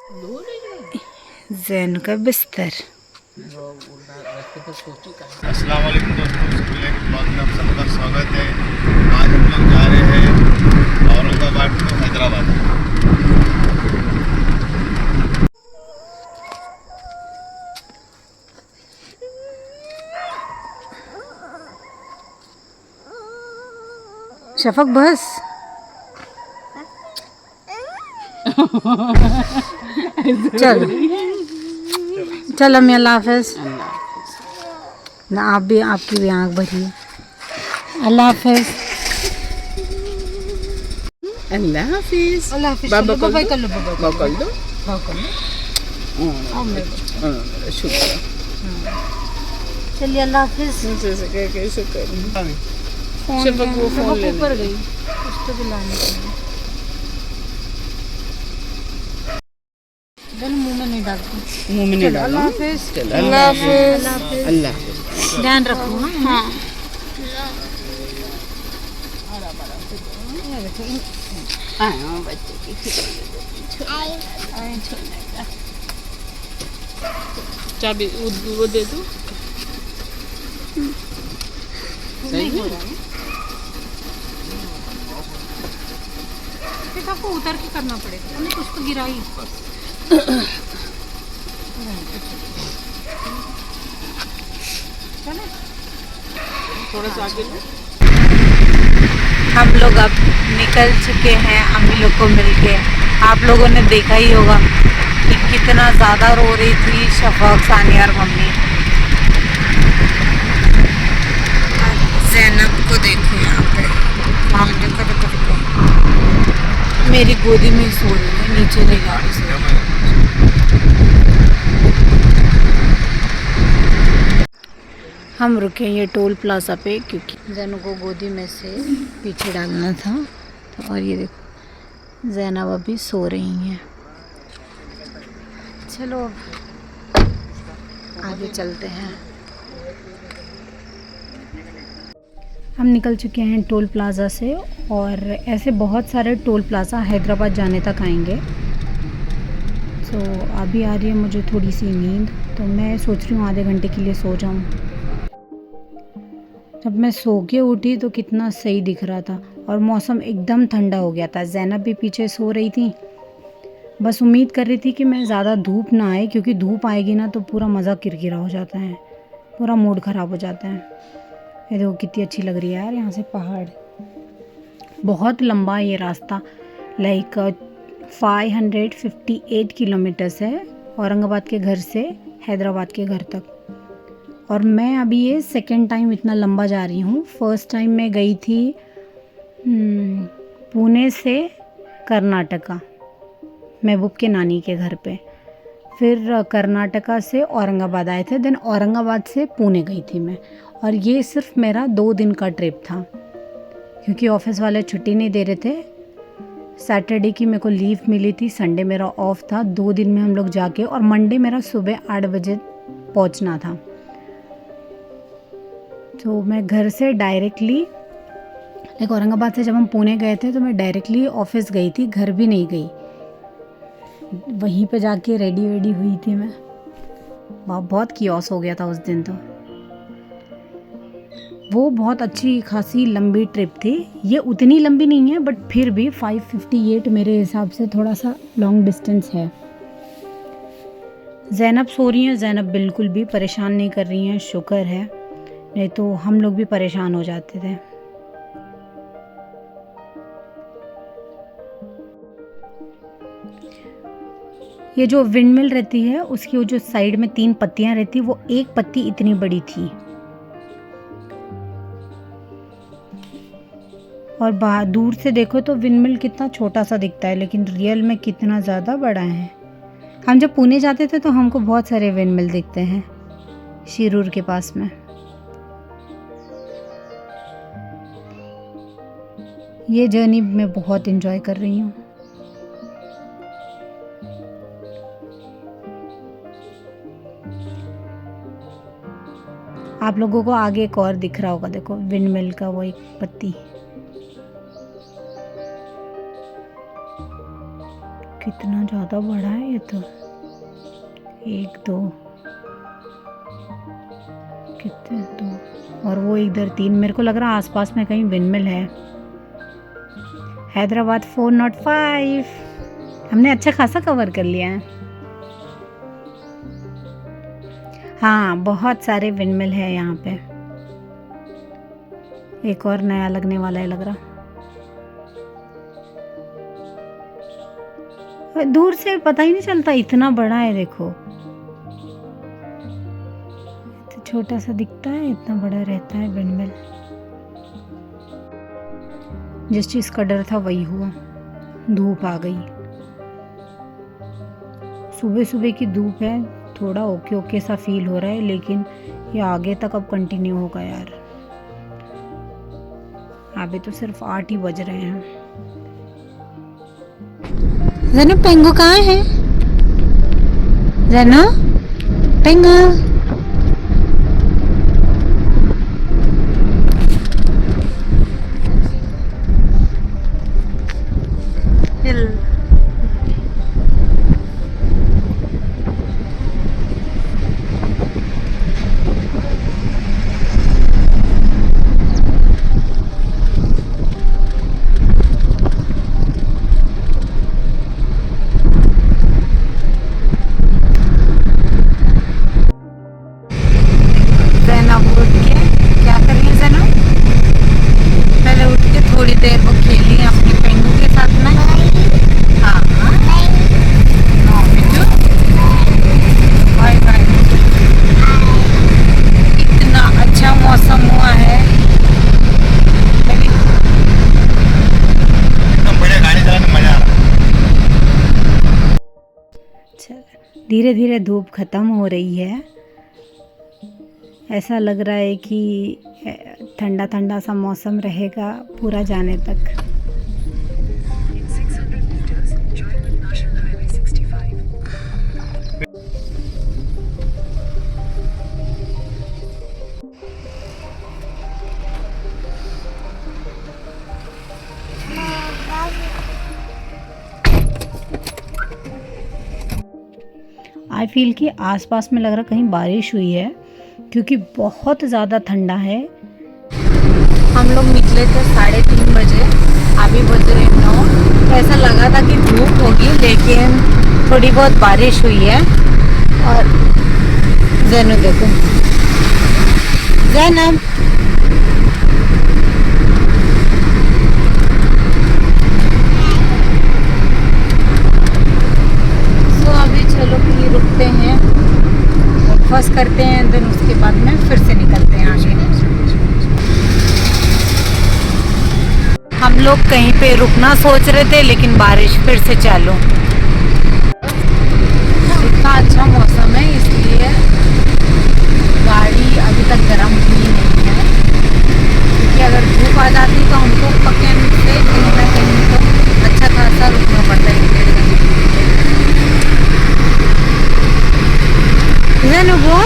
जैन का बिस्तर। अस्सलाम वालेकुम दोस्तों, स्कूल के ब्लॉग में आप सबका स्वागत है। आज हम लोग जा रहे हैं औरंगाबाद टू हैदराबाद। शफक बस। चलो चलो, अम्मी अल्लाह हाफिज। ना आप भी, आपकी भी आँख भरी है। अल्लाह हाफिज। अल्लाह हाफिज। अल्लाह हाफिज। बाबा बाय बाय कर लो, बाबा कर दो। शुक्र। चलिए अल्लाह हाफिज। शुक्र। फोन शफक वो फोन शफक लेने ऊपर गई, उसको भी लाने के लिए। दोनों मुंह में नहीं डालती। मुंह में नहीं डालो। अल्लाह हाफिज। चलो, अल्लाह हाफिज। अल्लाह हाफिज। ध्यान रखो। हाँ हाँ, बच्चे की खिलौने चाबी वो दे दो। सही हो रहा है। फिर आपको उतर के करना पड़ेगा, हमने कुछ तो गिरा ही। चले थोड़ा सा आगे लो। हम लोग अब निकल चुके हैं अम्मी लोग को मिलके। आप लोगों ने देखा ही होगा कि कितना ज़्यादा रो रही थी शफक, सानिया और मम्मी। ज़ैनब को देखो यहाँ पे, देखो देखो देखो, मेरी गोदी में ही सो रही है, नीचे नहीं जा रही सो रही। हम रुके ये टोल प्लाजा पे क्योंकि जैनू को गोदी में से पीछे डालना था। तो और ये देखो जैनब अभी सो रही हैं। चलो आगे चलते हैं। हम निकल चुके हैं टोल प्लाज़ा से और ऐसे बहुत सारे टोल प्लाज़ा हैदराबाद जाने तक आएंगे। तो अभी आ रही है मुझे थोड़ी सी नींद, तो मैं सोच रही हूँ आधे घंटे के लिए सो जाऊँ। जब मैं सो के उठी तो कितना सही दिख रहा था और मौसम एकदम ठंडा हो गया था। ज़ैनब भी पीछे सो रही थी, बस उम्मीद कर रही थी कि मैं ज़्यादा धूप ना आए, क्योंकि धूप आएगी ना तो पूरा मज़ा किरकिरा हो जाता है, पूरा मूड ख़राब हो जाता है। ये देखो कितनी अच्छी लग रही है यार यहाँ से पहाड़। बहुत लंबा ये रास्ता, लाइक 558 किलोमीटर्स है औरंगाबाद के घर से हैदराबाद के घर तक। और मैं अभी ये सेकंड टाइम इतना लंबा जा रही हूँ। फर्स्ट टाइम मैं गई थी पुणे से कर्नाटका, महबूब के नानी के घर पे। फिर कर्नाटका से औरंगाबाद आए थे, देन औरंगाबाद से पुणे गई थी मैं। और ये सिर्फ मेरा 2 दिन का ट्रिप था, क्योंकि ऑफिस वाले छुट्टी नहीं दे रहे थे। सैटरडे की मेरे को लीव मिली थी, संडे मेरा ऑफ था। 2 दिन में हम लोग जाके, और मंडे मेरा सुबह 8 बजे पहुंचना था। तो मैं घर से डायरेक्टली, लाइक औरंगाबाद से जब हम पुणे गए थे तो मैं डायरेक्टली ऑफिस गई थी, घर भी नहीं गई। वहीं पे जाके रेडी वेडी हुई थी मैं। बहुत कियोस हो गया था उस दिन। तो वो बहुत अच्छी खासी लंबी ट्रिप थी। ये उतनी लंबी नहीं है बट फिर भी 558 मेरे हिसाब से थोड़ा सा लॉन्ग डिस्टेंस है। ज़ैनब सो रही हैं, ज़ैनब बिल्कुल भी परेशान नहीं कर रही हैं, शुक्र है, नहीं तो हम लोग भी परेशान हो जाते थे। ये जो विंडमिल रहती है उसकी वो जो साइड में 3 पत्तियां रहती, वो एक पत्ती इतनी बड़ी थी। और बाहर दूर से देखो तो विंडमिल कितना छोटा सा दिखता है, लेकिन रियल में कितना ज़्यादा बड़ा है। हम जब पुणे जाते थे तो हमको बहुत सारे विंडमिल दिखते हैं शिरूर के पास में। ये जर्नी मैं बहुत एंजॉय कर रही हूँ। आप लोगों को आगे एक और दिख रहा होगा, देखो विंडमिल का वो एक पत्ती, इतना ज़्यादा बड़ा है ये तो। 1 2 कितने 2 और वो इधर 3। मेरे को लग रहा है आसपास में कहीं विंडमिल है। हैदराबाद 405 हमने अच्छा खासा कवर कर लिया है। हाँ, बहुत सारे विंडमिल है यहाँ पे। एक और नया लगने वाला है लग रहा। दूर से पता ही नहीं चलता, इतना बड़ा है देखो। तो छोटा सा दिखता है, इतना बड़ा रहता है विंडमिल। जिस चीज़ का डर था वही हुआ, धूप आ गई। सुबह सुबह की धूप है, थोड़ा ओके ओके सा फील हो रहा है, लेकिन ये आगे तक अब कंटिन्यू होगा यार। अभी तो सिर्फ 8 ही बज रहे हैं। ज़ैनब पेंगो कहाँ है? ज़ैनब पेंगो धीरे धीरे धूप ख़त्म हो रही है। ऐसा लग रहा है कि ठंडा ठंडा सा मौसम रहेगा पूरा जाने तक। आई फील कि आसपास में लग रहा कहीं बारिश हुई है, क्योंकि बहुत ज़्यादा ठंडा है। हम लोग निकले थे 3:30 बजे, अभी बज रहे 9। तो ऐसा लगा था कि धूप होगी, लेकिन थोड़ी बहुत बारिश हुई है। और ज़ैनब देखो, ज़ैनब चलो कि रुकते हैं, ब्रेकफास्ट करते हैं, देन उसके बाद में फिर से निकलते हैं आगे। हम लोग कहीं पे रुकना सोच रहे थे, लेकिन बारिश फिर से चालू। इतना अच्छा मौसम है, इसलिए गाड़ी अभी तक गर्म हुई नहीं है, क्योंकि अगर धूप आ जाती तो हमको पकड़ से कहीं ना कहीं तो अच्छा खासा रुकना पड़ता है। वो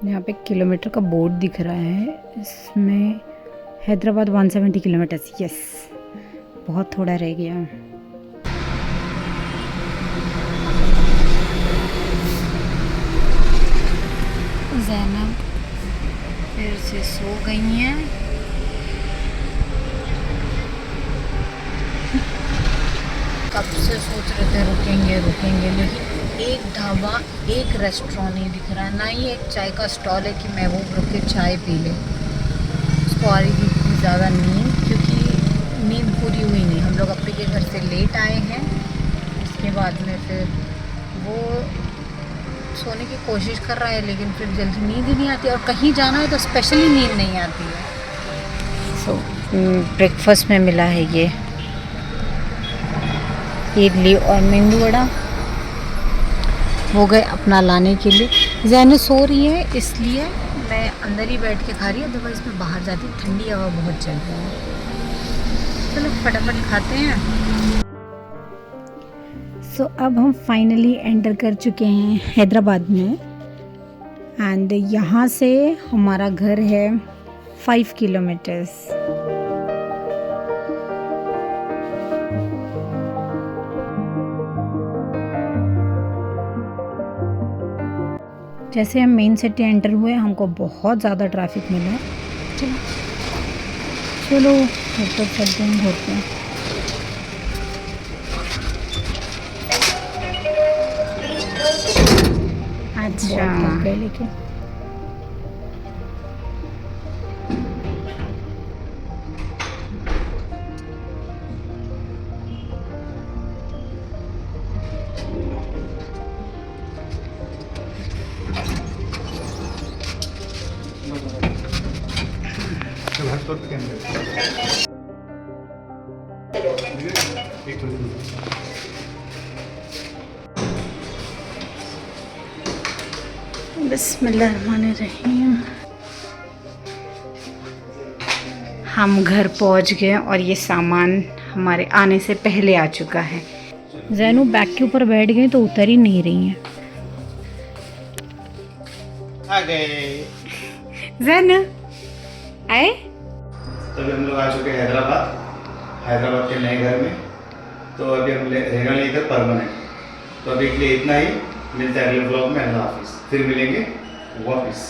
यहाँ पे किलोमीटर का बोर्ड दिख रहा है, इसमें हैदराबाद 170 किलोमीटर। यस, बहुत थोड़ा रह गया। ज़ैनब फिर से सो गई हैं। कब से सोच रहे थे रुकेंगे, लेकिन एक ढाबा, एक रेस्टोरेंट नहीं दिख रहा है, ना ही एक चाय का स्टॉल है कि महबूब रुक के चाय पी ले। उसको आ रही थी इतनी ज़्यादा नींद, क्योंकि नींद पूरी हुई नहीं। हम लोग अपने के घर से लेट आए हैं, उसके बाद में फिर वो सोने की कोशिश कर रहा है, लेकिन फिर जल्दी नींद ही नहीं आती, और कहीं जाना है तो स्पेशली नींद नहीं आती है। सो ब्रेकफास्ट में मिला है ये इडली और मेंदू वड़ा। हो गए अपना लाने के लिए। ज़ैनब सो रही है, इसलिए मैं अंदर ही बैठ के खा रही हूँ, अदरवाइज़ मैं बाहर जाती, ठंडी हवा बहुत चल रही है। चलो फटाफट खाते हैं। सो अब हम फाइनली एंटर कर चुके हैं हैदराबाद में। एंड यहाँ से हमारा घर है 5 किलोमीटर्स। जैसे हम मेन सिटी एंटर हुए हमको बहुत ज़्यादा ट्रैफिक मिला है। चलो ऊपर चलते हैं घर पे। अच्छा बहुत थक गए लेकिन बिस्मिल्लाहिर्रहमानिर्रहीम। हम घर पहुंच गए और ये सामान हमारे आने से पहले आ चुका है। जैनू बैग के ऊपर बैठ गई तो उतर ही नहीं रही हैं। आ गए। जैन आए। तो अभी हम लोग आ चुके हैं हैदराबाद के नए घर में। तो अभी हम रहने इधर परमानेंट। तो अभी के लिए इतना ही, मिलते हैं अगले ब्लॉग में। अल्लाह हाफिज़। फिर मिलेंगे वापस।